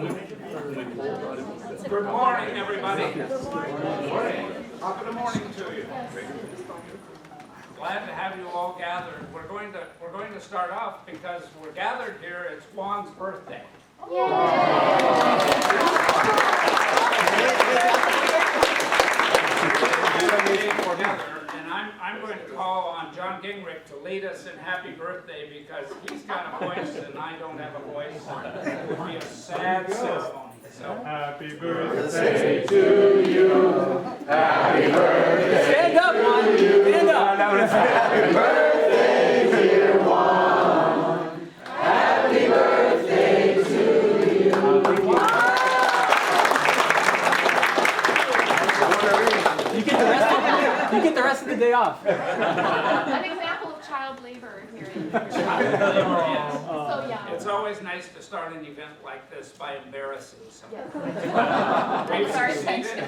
Good morning, everybody. Good morning. Top of the morning to you. Glad to have you all gathered. We're going to start off because we're gathered here. It's Juan's birthday. Together, and I'm going to call on John Gingrich to lead us in happy birthday because he's got a voice and I don't have a voice. It would be a sad ceremony. So, happy birthday to you. Happy birthday. Stand up, Juan. Stand up. Happy birthday, dear Juan. Happy birthday to you. You get the rest of the day off. An example of child labor here. So yeah. it's always nice to start an event like this by embarrassing someone. We've succeeded.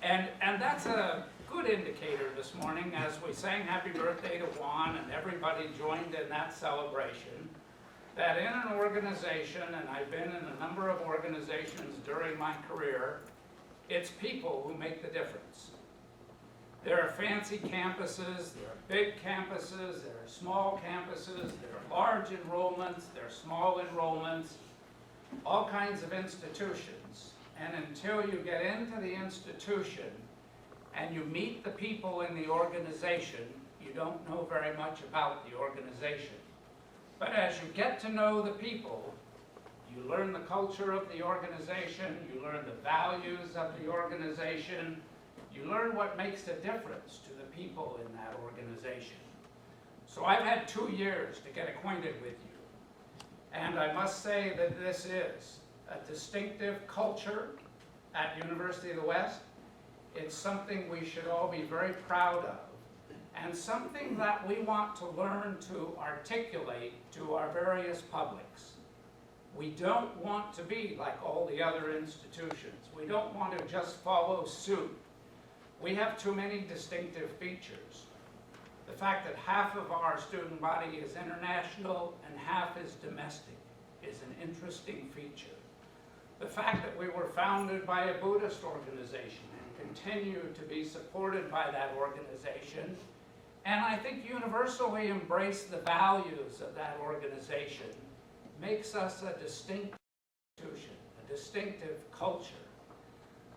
And that's a good indicator this morning as we sang happy birthday to Juan and everybody joined in that celebration, that in an organization, and I've been in a number of organizations during my career, it's people who make the difference. There are fancy campuses, there are big campuses, there are small campuses, there are large enrollments, there are small enrollments, all kinds of institutions. And until you get into the institution and you meet the people in the organization, you don't know very much about the organization. But as you get to know the people, you learn the culture of the organization, you learn the values of the organization, you learn what makes a difference to the people in that organization. So I've had 2 years to get acquainted with you. And I must say that this is a distinctive culture at University of the West. It's something we should all be very proud of, and something that we want to learn to articulate to our various publics. We don't want to be like all the other institutions. We don't want to just follow suit. We have too many distinctive features. The fact that half of our student body is international and half is domestic is an interesting feature. The fact that we were founded by a Buddhist organization and continue to be supported by that organization, and I think universally embrace the values of that organization, makes us a distinct institution, a distinctive culture.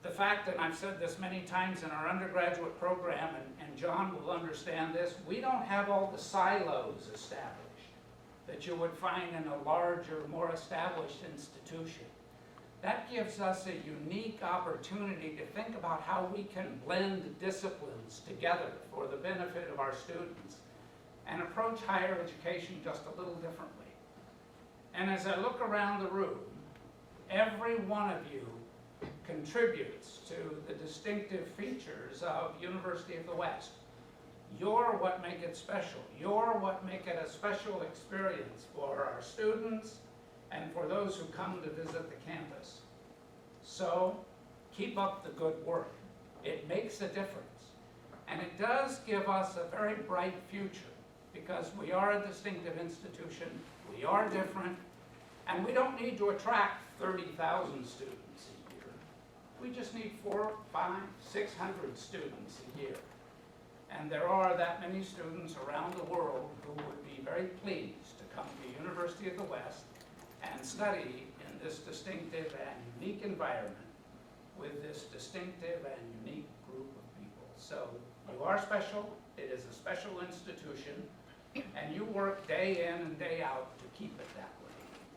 The fact, and I've said this many times in our undergraduate program, and John will understand this, we don't have all the silos established that you would find in a larger, more established institution. That gives us a unique opportunity to think about how we can blend disciplines together for the benefit of our students and approach higher education just a little differently. And as I look around the room, every one of you contributes to the distinctive features of University of the West. You're what make it special. You're what make it a special experience for our students and for those who come to visit the campus. So keep up the good work. It makes a difference. And it does give us a very bright future because we are a distinctive institution, we are different, and we don't need to attract 30,000 students a year. We just need 400, 500, 600 students a year. And there are that many students around the world who would be very pleased to come to University of the West and study in this distinctive and unique environment with this distinctive and unique group of people. So you are special, it is a special institution, and you work day in and day out to keep it that way.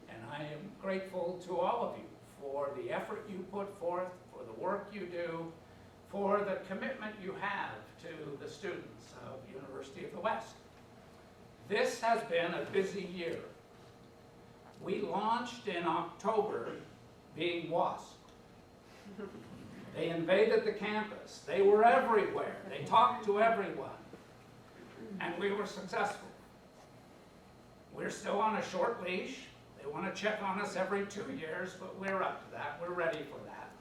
And I am grateful to all of you for the effort you put forth, for the work you do, for the commitment you have to the students of University of the West. This has been a busy year. We launched in October being WASP. They invaded the campus. They were everywhere. They talked to everyone. And we were successful. We're still on a short leash. They want to check on us every 2 years, but we're up to that. We're ready for that.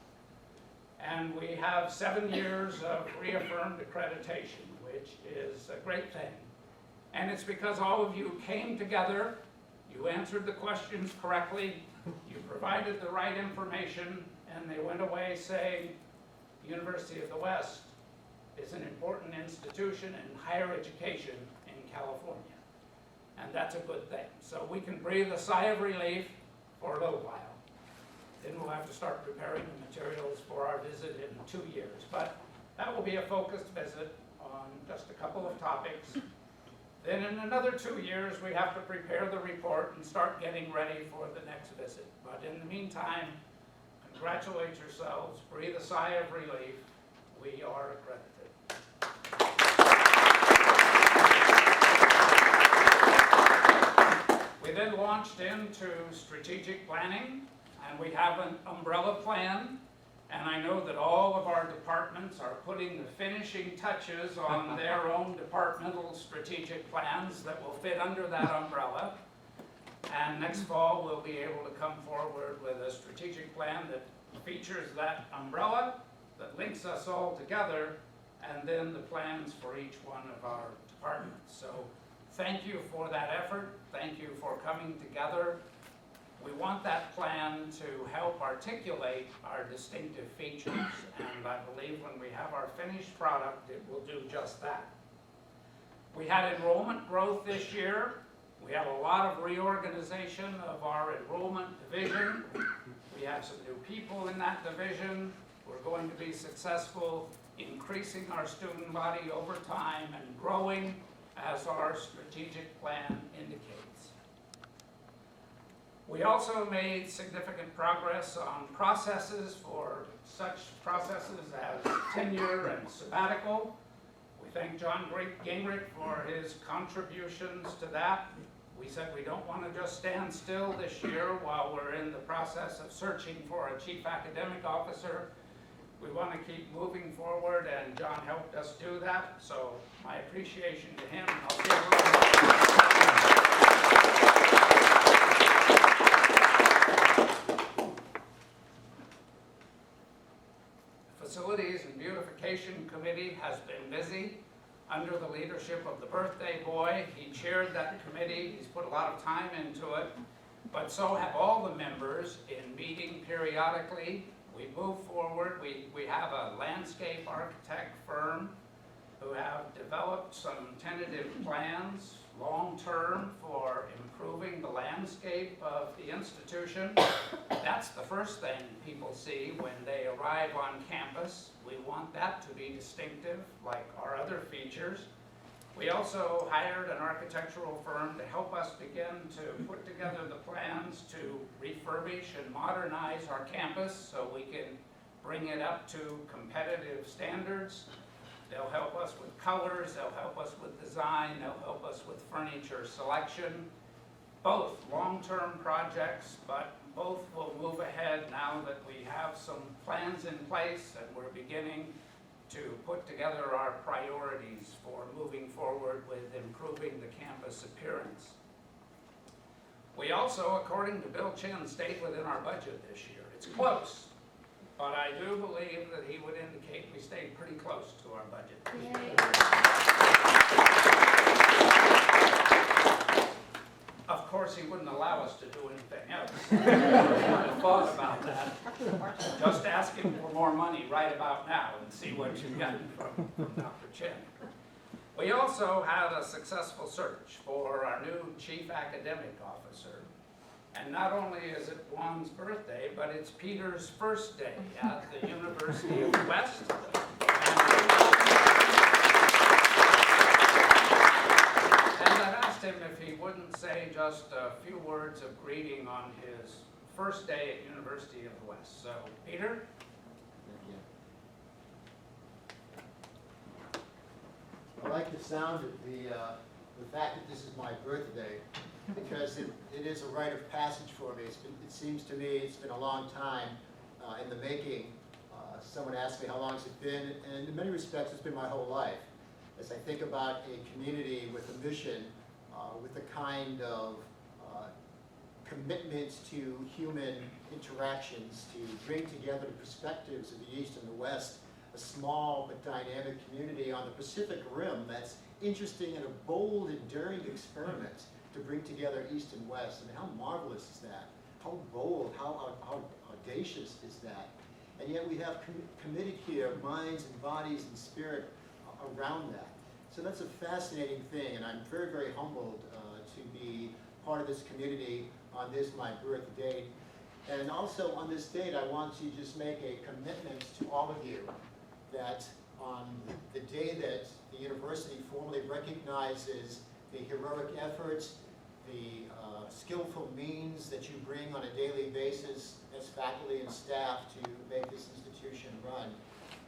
And we have 7 years of reaffirmed accreditation, which is a great thing. And it's because all of you came together, You answered the questions correctly, you provided the right information, and they went away saying, University of the West is an important institution in higher education in California. And that's a good thing. So we can breathe a sigh of relief for a little while. Then we'll have to start preparing the materials for our visit in 2 years. But that will be a focused visit on just a couple of topics. Then in another 2 years, we have to prepare the report and start getting ready for the next visit. But in the meantime, congratulate yourselves, breathe a sigh of relief. We are accredited. We then launched into strategic planning, and we have an umbrella plan. And I know that all of our departments are putting the finishing touches on their own departmental strategic plans that will fit under that umbrella. And next fall, we'll be able to come forward with a strategic plan that features that umbrella, that links us all together, and then the plans for each one of our departments. So thank you for that effort. Thank you for coming together. We want that plan to help articulate our distinctive features, and I believe when we have our finished product, it will do just that. We had enrollment growth this year. We have a lot of reorganization of our enrollment division. We have some new people in that division. We're going to be successful increasing our student body over time and growing as our strategic plan indicates. We also made significant progress on processes for such processes as tenure and sabbatical. We thank John Gingrich for his contributions to that. We said we don't want to just stand still this year while we're in the process of searching for a chief academic officer. We want to keep moving forward, and John helped us do that. So my appreciation to him. I'll give The Facilities and Beautification Committee has been busy under the leadership of the birthday boy. He chaired that committee. He's put a lot of time into it, but so have all the members in meeting periodically. We move forward. We have a landscape architect firm who have developed some tentative plans long-term for improving the landscape of the institution. That's the first thing people see when they arrive on campus. We want that to be distinctive, like our other features. We also hired an architectural firm to help us begin to put together the plans to refurbish and modernize our campus so we can bring it up to competitive standards. They'll help us with colors, they'll help us with design, they'll help us with furniture selection. Both long-term projects, but both will move ahead now that we have some plans in place and we're beginning to put together our priorities for moving forward with improving the campus appearance. We also, according to Bill Chen, stayed within our budget this year. It's close, but I do believe that he would indicate we stayed pretty close to our budget. Of course, he wouldn't allow us to do anything else. I thought about that. Just ask him for more money right about now and see what you've gotten from Dr. Chen. We also had a successful search for our new chief academic officer. And not only is it Juan's birthday, but it's Peter's first day at the University of West. And I've asked him if he wouldn't say just a few words of greeting on his first day at University of the West. So, Peter? I like the sound of the fact that this is my birthday, because it is a rite of passage for me. It seems to me it's been a long time in the making. Someone asked me how long has it been, and in many respects it's been my whole life. As I think about a community with a mission, with the kind of commitments to human interactions, to bring together the perspectives of the East and the West, a small but dynamic community on the Pacific Rim that's interesting in a bold, enduring experiment to bring together East and West. I mean, how marvelous is that? How bold, how audacious is that? And yet we have committed here minds and bodies and spirit around that. So that's a fascinating thing, and I'm very, very humbled to be part of this community on this, my birth date. And also on this date, I want to just make a commitment to all of you that on the day that the university formally recognizes the heroic efforts, the skillful means that you bring on a daily basis as faculty and staff to make this institution run,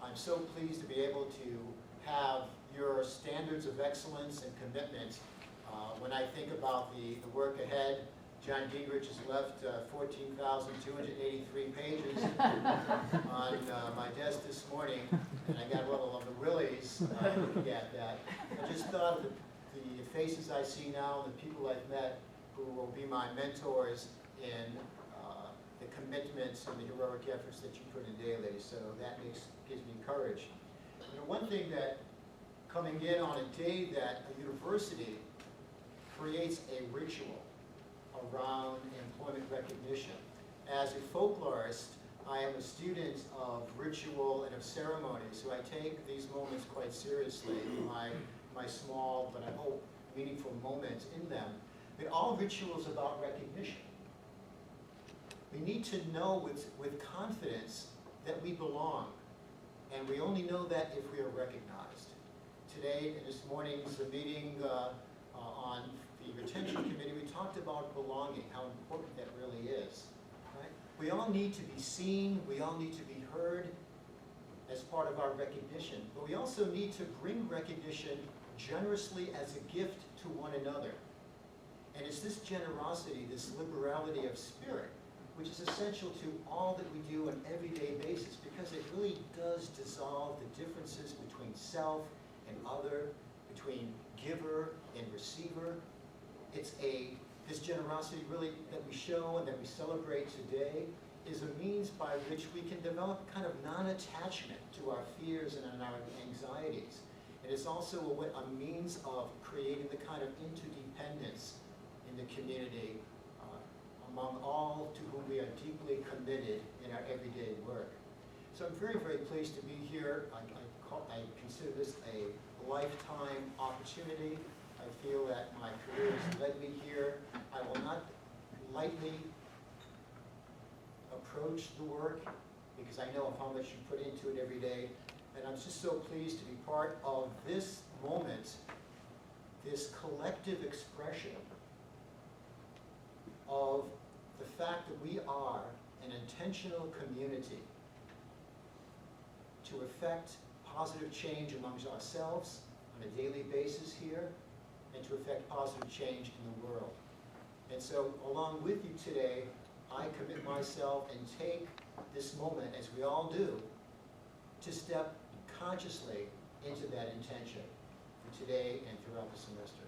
I'm so pleased to be able to have your standards of excellence and commitment. When I think about the work ahead, John Gingrich has left 14,283 pages on my desk this morning, and I got a little of the willies looking at that. I just thought of the faces I see now, and the people I've met who will be my mentors in the commitments and the heroic efforts that you put in daily. So that gives me courage. You know, one thing that coming in on a day that a university creates a ritual around employment recognition. As a folklorist, I am a student of ritual and of ceremony, so I take these moments quite seriously, my small, but I hope meaningful moments in them. But all rituals about recognition. We need to know with confidence that we belong, and we only know that if we are recognized. Today, in this morning's meeting on the retention committee, we talked about belonging, how important that really is. Right? We all need to be seen, we all need to be heard as part of our recognition, but we also need to bring recognition generously as a gift to one another. And it's this generosity, this liberality of spirit, which is essential to all that we do on an everyday basis, because it really does dissolve the differences between self and other, between giver and receiver. It's this generosity really that we show and that we celebrate today is a means by which we can develop kind of non-attachment to our fears and our anxieties. And it's also a means of creating the kind of interdependence in the community among all to whom we are deeply committed in our everyday work. So I'm very, very pleased to be here. I consider this a lifetime opportunity. I feel that my career has led me here. I will not lightly approach the work because I know of how much you put into it every day. And I'm just so pleased to be part of this moment, this collective expression of the fact that we are an intentional community to effect positive change amongst ourselves on a daily basis here, and to effect positive change in the world. And so, along with you today, I commit myself and take this moment, as we all do, to step consciously into that intention for today and throughout the semester.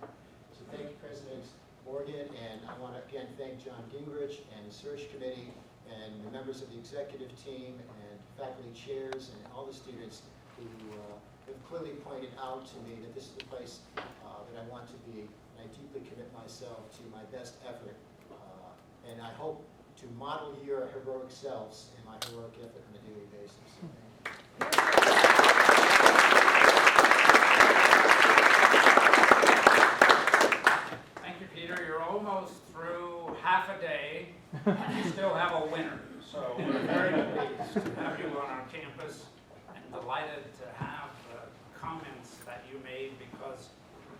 So thank you, President Morgan, and I want to again thank John Gingrich and the search committee and the members of the executive team and faculty chairs and all the students who have clearly pointed out to me that this is the place that I want to be, and I deeply commit myself to my best effort, and I hope to model your heroic selves in my heroic effort on a daily basis. Thank you, Peter. You're almost through half a day, and you still have a winner. So we're very pleased to have you on our campus, and delighted to have the comments that you made, because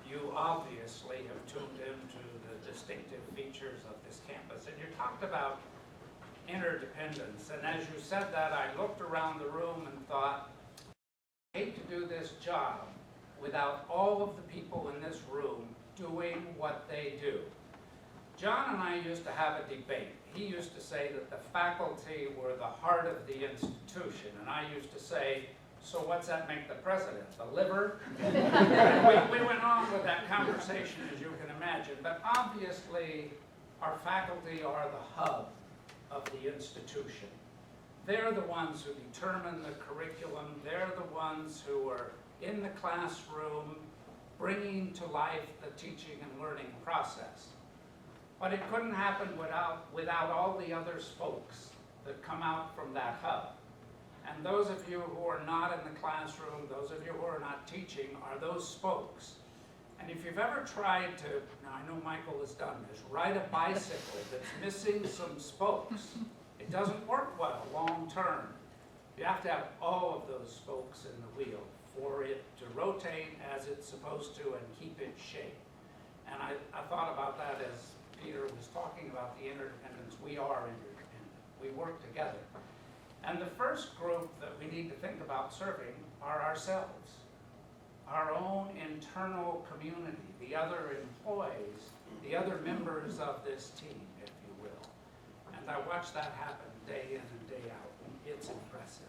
you obviously have tuned into the distinctive features of this campus. And you talked about interdependence, and as you said that, I looked around the room and thought, I hate to do this job without all of the people in this room doing what they do. John and I used to have a debate. He used to say that the faculty were the heart of the institution, and I used to say, so what's that make the president, the liver? we went on with that conversation, as you can imagine, but obviously our faculty are the hub of the institution. They're the ones who determine the curriculum. They're the ones who are in the classroom bringing to life the teaching and learning process. But it couldn't happen without all the other spokes that come out from that hub. And those of you who are not in the classroom, those of you who are not teaching, are those spokes. And if you've ever tried to, now I know Michael has done this, ride a bicycle that's missing some spokes, it doesn't work well long term. You have to have all of those spokes in the wheel for it to rotate as it's supposed to and keep its shape. And I thought about that as Peter was talking about the interdependence. We are interdependent. We work together. And the first group that we need to think about serving are ourselves, our own internal community, the other employees, the other members of this team, if you will. And I watch that happen day in and day out. It's impressive.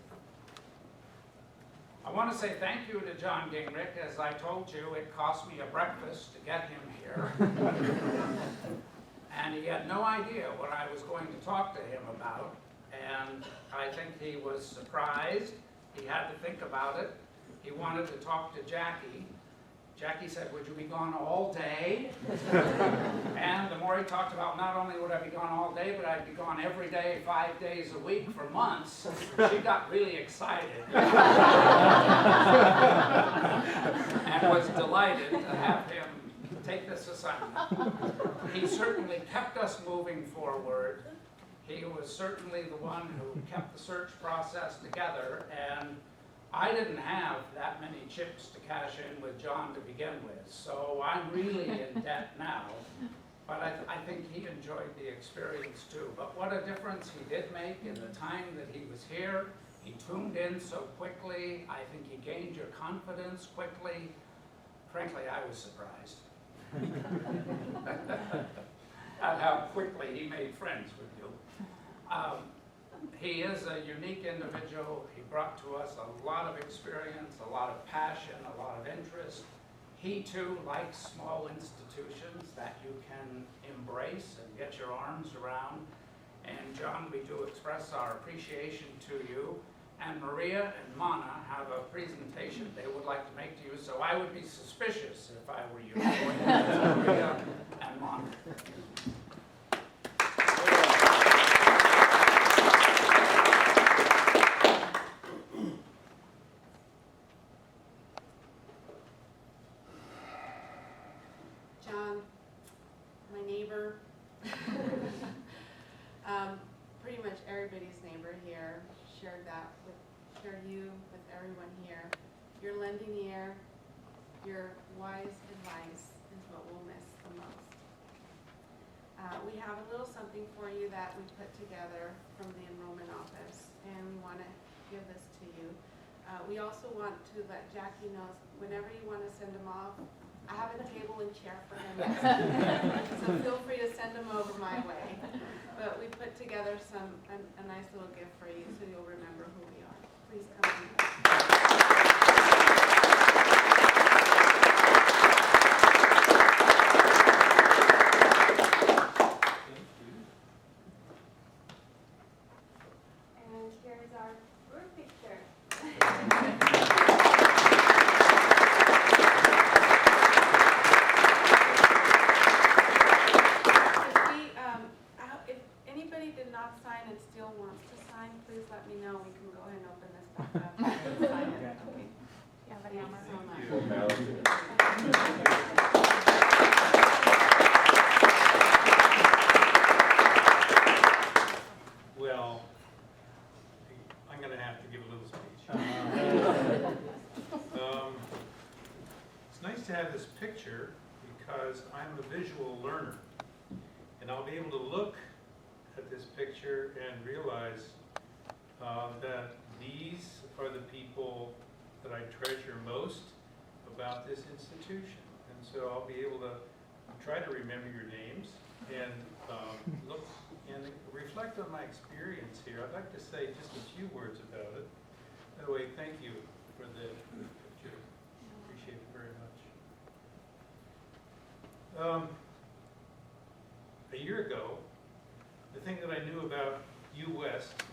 I want to say thank you to John Gingrich. As I told you, it cost me a breakfast to get him here. And he had no idea what I was going to talk to him about. And I think he was surprised. He had to think about it. He wanted to talk to Jackie. Jackie said, would you be gone all day? And the more he talked about not only would I be gone all day, but I'd be gone every day, 5 days a week for months, she got really excited. And was delighted to have him take this assignment. He certainly kept us moving forward. He was certainly the one who kept the search process together, and I didn't have that many chips to cash in with John to begin with, so I'm really in debt now. But I think he enjoyed the experience too. But what a difference he did make in the time that he was here. He tuned in so quickly. I think he gained your confidence quickly. Frankly, I was surprised at how quickly he made friends with you. He is a unique individual. He brought to us a lot of experience, a lot of passion, a lot of interest. He too likes small institutions that you can embrace and get your arms around. And John, we do express our appreciation to you. And Maria and Mana have a presentation they would like to make to you, so I would be suspicious if I were you. Maria and Mana. John, my neighbor, pretty much everybody's neighbor here, shared you with everyone here. Your lending ear, your wise advice is what we'll miss the most. We have a little something for you that we put together from the enrollment office, and we want to give this to you. We also want to let Jackie know whenever you want to send him off, I have a table and chair for him. So feel free to send him over my way. But we put together a nice little gift for you so you'll remember who we are. Please come on. And here's our group picture. If anybody did not sign and still wants to sign, please let me know. We can go ahead and open this back up. And sign it. Okay. Yeah, but thank you so much. Well, I'm going to have to give a little speech. It's nice to have this picture because I'm a visual learner. And I'll be able to look at this picture and realize that these are the people that I treasure most about this institution. And so I'll be able to try to remember your names and look and reflect on my experience here. I'd like to say just a few words about it. By the way, thank you for the picture. Appreciate it very much. A year ago, the thing that I knew about UWest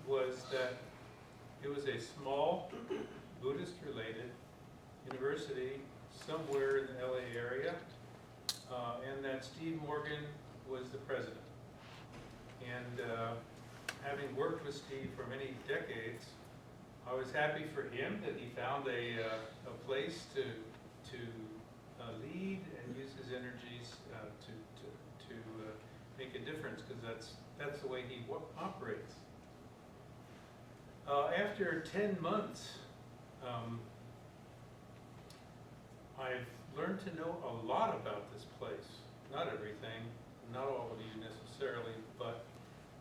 was that it was a small Buddhist-related university somewhere in the LA area, and that Steve Morgan was the president. And having worked with Steve for many decades, I was happy for him that he found a place to lead and use his energies to make a difference, because that's the way he operates. After 10 months, I've learned to know a lot about this place. Not everything, not all of you necessarily, but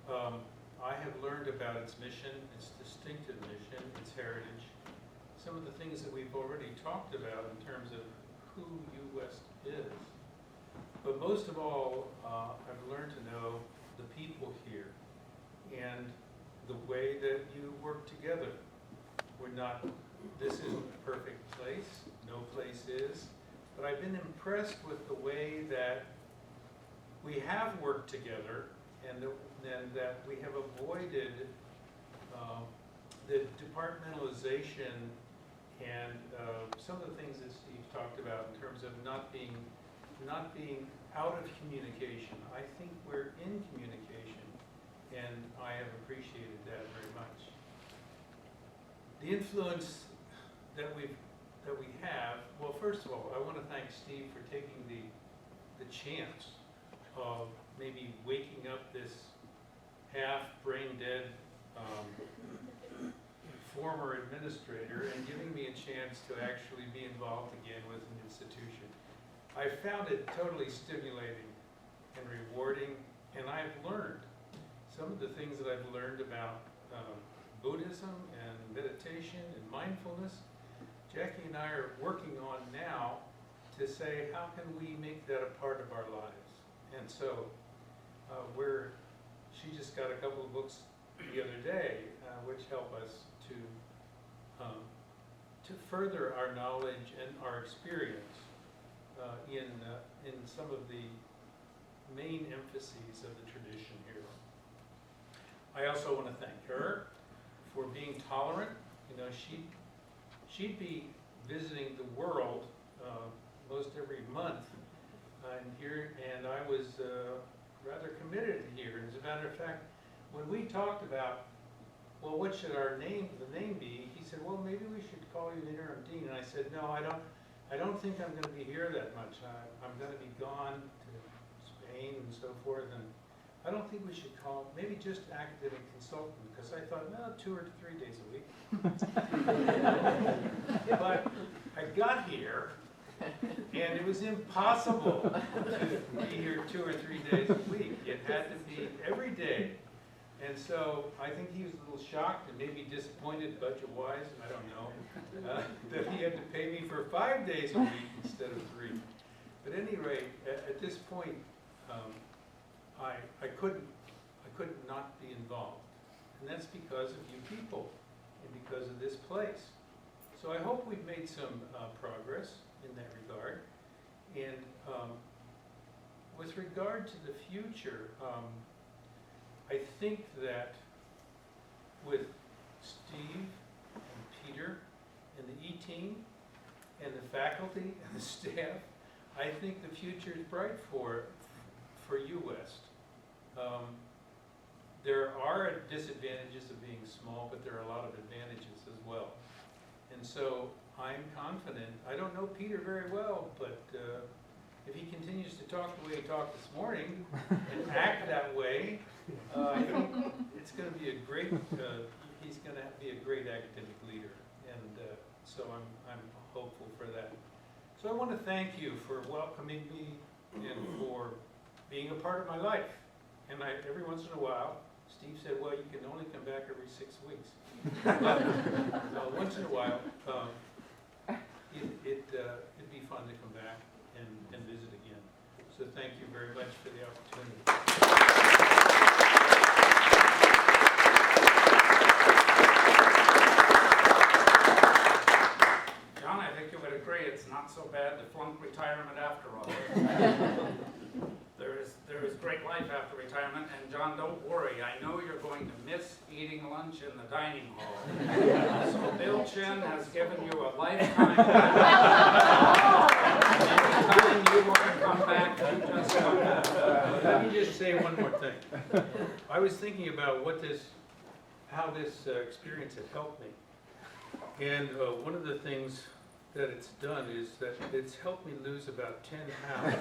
I have learned about its mission, its distinctive mission, its heritage, some of the things that we've already talked about in terms of who UWest is. But most of all, I've learned to know the people here and the way that you work together. This isn't a perfect place, no place is, but I've been impressed with the way that we have worked together and that we have avoided the departmentalization and some of the things that Steve talked about in terms of not being out of communication. I think we're in communication, and I have appreciated that very much. The influence that we have, well, first of all, I want to thank Steve for taking the chance of maybe waking up this half brain-dead former administrator and giving me a chance to actually be involved again with an institution. I found it totally stimulating and rewarding, and I've learned some of the things that I've learned about Buddhism and meditation and mindfulness. Jackie and I are working on now to say, how can we make that a part of our lives? And so she just got a couple of books the other day, which help us to further our knowledge and our experience in some of the main emphases of the tradition here. I also want to thank her for being tolerant. You know, she'd be visiting the world most every month and I was rather committed here. As a matter of fact, when we talked about, well, what should the name be? He said, well, maybe we should call you the interim dean. And I said, no, I don't think I'm going to be here that much. I'm going to be gone to Spain and so forth, and I don't think we should call it, maybe just academic consultant, because I thought, no, 2 or 3 days a week. But I got here, and it was impossible to be here 2 or 3 days a week. It had to be every day. And so I think he was a little shocked and maybe disappointed budget-wise, I don't know, that he had to pay me for 5 days a week instead of 3. But at any rate, at this point, I couldn't not be involved. And that's because of you people and because of this place. So I hope we've made some progress in that regard. And with regard to the future, I think that with Steve and Peter and the E-team and the faculty and the staff, I think the future is bright for UWest. There are disadvantages of being small, but there are a lot of advantages as well. And so I'm confident. I don't know Peter very well, but if he continues to talk the way he talked this morning and act that way, I think it's going to be a great. He's going to be a great academic leader, and so I'm hopeful for that. So I want to thank you for welcoming me and for being a part of my life. And every once in a while, Steve said, well, you can only come back every 6 weeks. But once in a while, it'd be fun to come back and visit again. So thank you very much for the opportunity. John, I think you would agree it's not so bad to flunk retirement after all. There is great life after retirement, and John, don't worry. I know you're going to miss eating lunch in the dining hall. So Bill Chen has given you a lifetime. time you want to come back, you just come back. Let me just say one more thing. I was thinking about how this experience has helped me. And one of the things that it's done is that it's helped me lose about 10 pounds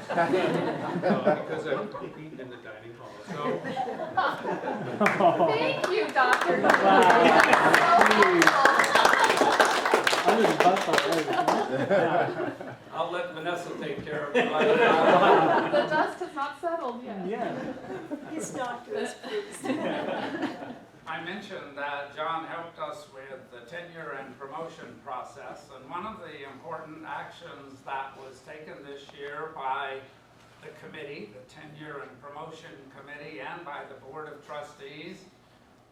because I've eaten in the dining hall. So Thank you, Doctor. Under the bus already. Yeah. I'll let Vanessa take care of it. The dust has not settled yet. Yeah. His doctor's I mentioned that John helped us with the tenure and promotion process, and one of the important actions that was taken this year by the committee, the Tenure and Promotion Committee, and by the Board of Trustees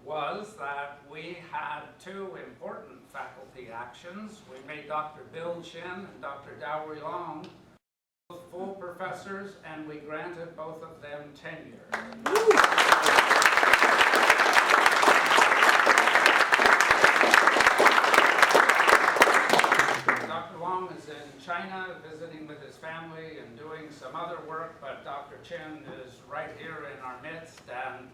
was that we had two important faculty actions. We made Dr. Bill Chen and Dr. Dowry Long both full professors, and we granted both of them tenure. Dr. Long is in China visiting with his family and doing some other work, but Dr. Chen is right here in our midst. And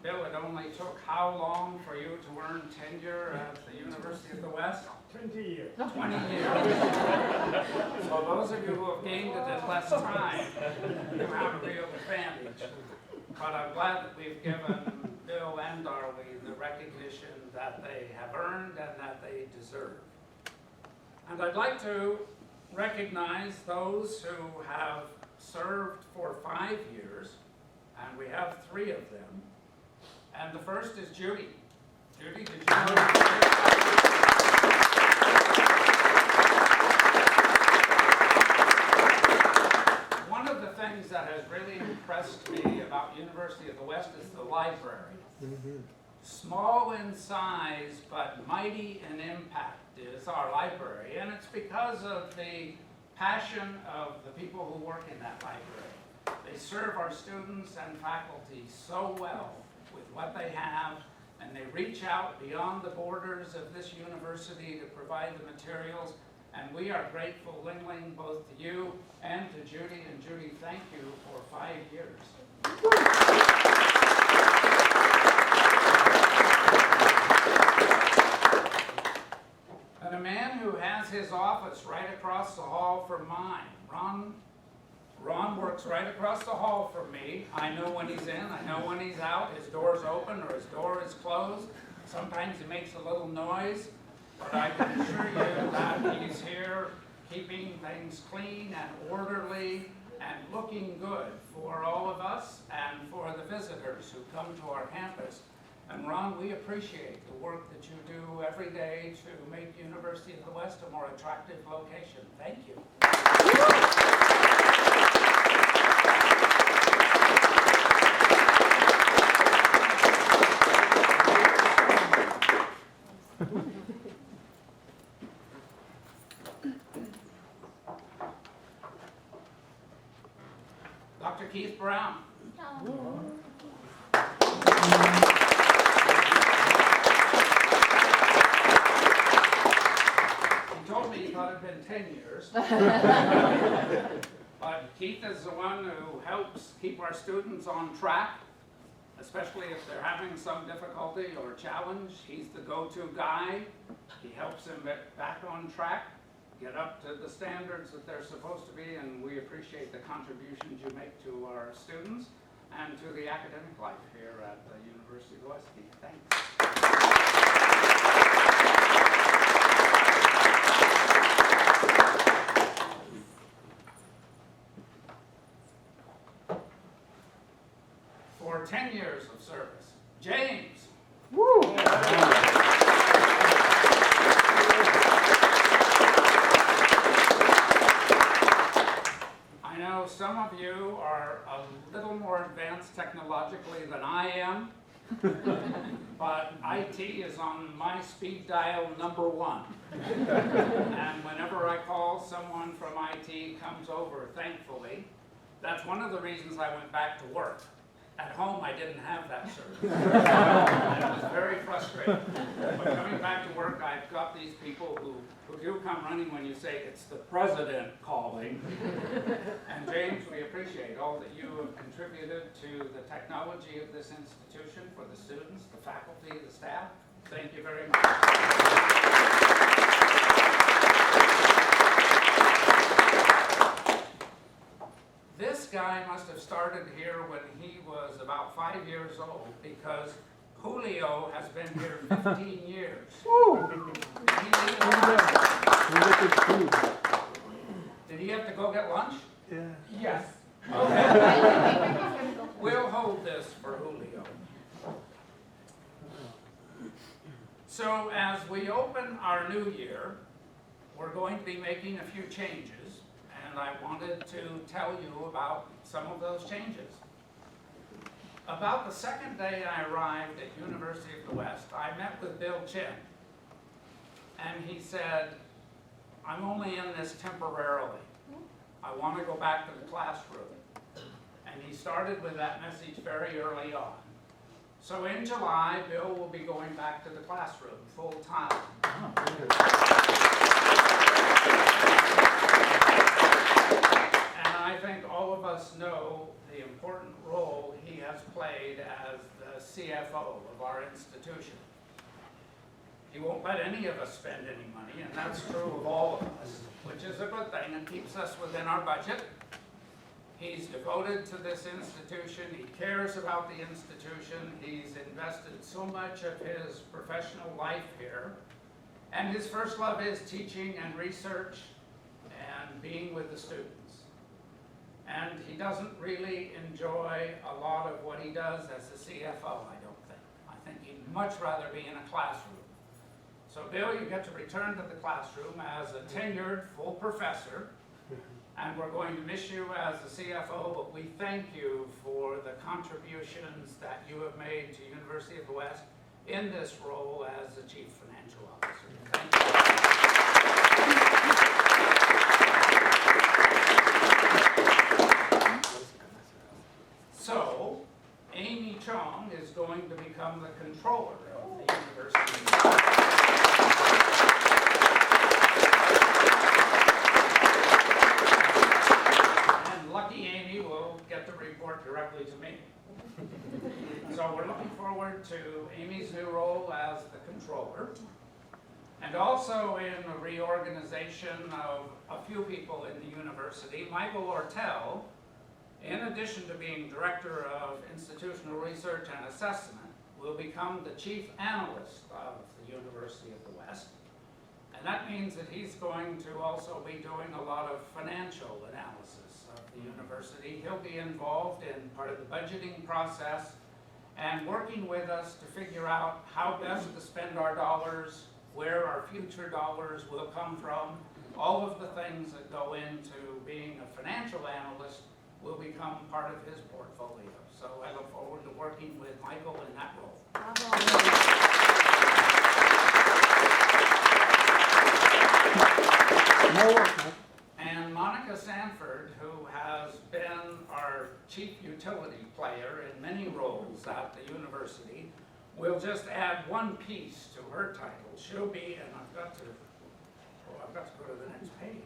Bill, it only took how long for you to earn tenure at the University of the West? 20 years. 20 years. So those of you who have gained it in less time, you have a real advantage. But I'm glad that we've given Bill and Darley the recognition that they have earned and that they deserve. And I'd like to recognize those who have served for 5 years, and we have 3 of them. And the first is Judy. Judy, did you know? One of the things that has really impressed me about University of the West is the library. Small in size, but mighty in impact is our library. And it's because of the passion of the people who work in that library. They serve our students and faculty so well with what they have, and they reach out beyond the borders of this university to provide the materials. And we are grateful, Ling, both to you and to Judy. And Judy, thank you for 5 years. And a man who has his office right across the hall from mine, Ron works right across the hall from me. I know when he's in, I know when he's out. His door's open or his door is closed. Sometimes he makes a little noise, but I can assure you that he's here keeping things clean and orderly and looking good for all of us and for the visitors who come to our campus. And Ron, we appreciate the work that you do every day to make University of the West a more attractive location. Thank you. Dr. Keith Brown. He told me he thought it had been 10 years. But Keith is the one who helps keep our students on track, especially if they're having some difficulty or challenge. He's the go-to guy. He helps them get back on track, get up to the standards that they're supposed to be, and we appreciate the contributions you make to our students and to the academic life here at the University of the West. Keith, thanks. For 10 years of service, James. Woo! I know some of you are a little more advanced technologically than I am, but IT is on my speed dial #1. And whenever I call, someone from IT comes over, thankfully. That's one of the reasons I went back to work At home, I didn't have that service. And it was very frustrating. But coming back to work, I've got these people who do come running when you say it's the president calling. And James, we appreciate all that you have contributed to the technology of this institution for the students, the faculty, the staff. Thank you very much. This guy must have started here when he was about 5 years old, because Julio has been here 15 years. Did he have to go get lunch? Yeah. Yes. Okay. We'll hold this for Julio. So as we open our new year, we're going to be making a few changes, and I wanted to tell you about some of those changes. About the second day I arrived at University of the West, I met with Bill Chen, and he said, I'm only in this temporarily. I want to go back to the classroom. And he started with that message very early on. So in July, Bill will be going back to the classroom full time. And I think all of us know the important role he has played as the CFO of our institution. He won't let any of us spend any money, and that's true of all of us, which is a good thing and keeps us within our budget. He's devoted to this institution. He cares about the institution. He's invested so much of his professional life here. And his first love is teaching and research and being with the students. And he doesn't really enjoy a lot of what he does as the CFO, I don't think. I think he'd much rather be in a classroom. So Bill, you get to return to the classroom as a tenured full professor, and we're going to miss you as the CFO, but we thank you for the contributions that you have made to University of the West in this role as the Chief Financial Officer. Thank you. So, Amy Chong is going to become the controller of the university. Lucky Amy will get the report directly to me. So we're looking forward to Amy's new role as the controller. And also in the reorganization of a few people in the university, Michael Oertel, in addition to being Director of Institutional Research and Assessment, will become the Chief Analyst of the University of the West. And that means that he's going to also be doing a lot of financial analysis of the university. He'll be involved in part of the budgeting process and working with us to figure out how best to spend our dollars, where our future dollars will come from. All of the things that go into being a financial analyst will become part of his portfolio. So I look forward to working with Michael in that role. And Monica Sanford, who has been our chief utility player in many roles at the university, will just add one piece to her title. She'll be, and I've got to go to the next page.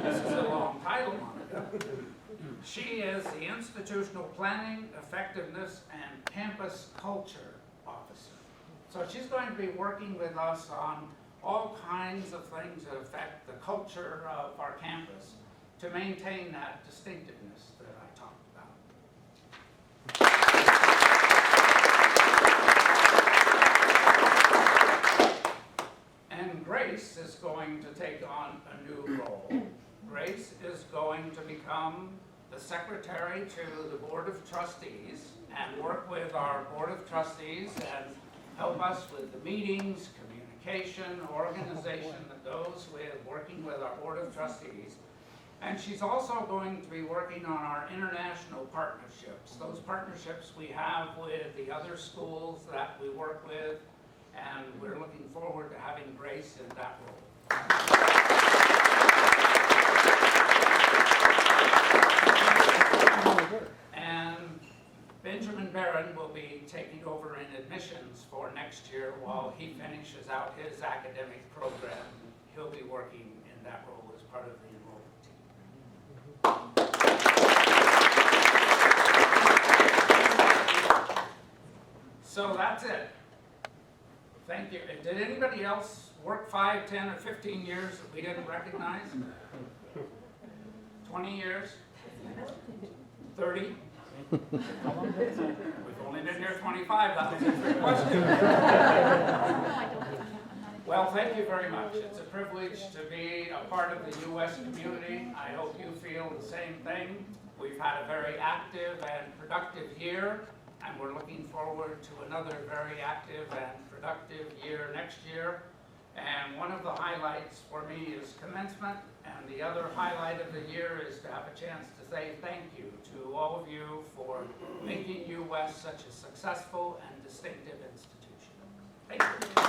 This is a long title, Monica. She is the Institutional Planning, Effectiveness, and Campus Culture Officer. So she's going to be working with us on all kinds of things that affect the culture of our campus to maintain that distinctiveness that I talked about. And Grace is going to take on a new role. Grace is going to become the secretary to the Board of Trustees and work with our Board of Trustees and help us with the meetings, communication, organization that goes with working with our Board of Trustees. And she's also going to be working on our international partnerships, those partnerships we have with the other schools that we work with, and we're looking forward to having Grace in that role. And Benjamin Barron will be taking over in admissions for next year while he finishes out his academic program. He'll be working in that role as part of the enrollment team. So that's it. Thank you. Did anybody else work 5, 10, or 15 years that we didn't recognize? 20 years? 30? We've only been here 25, that was a trick question. Well, thank you very much. It's a privilege to be a part of the UWest community. I hope you feel the same thing. We've had a very active and productive year, and we're looking forward to another very active and productive year next year. And one of the highlights for me is commencement, and the other highlight of the year is to have a chance to say thank you to all of you for making UWest such a successful and distinctive institution. Thank you.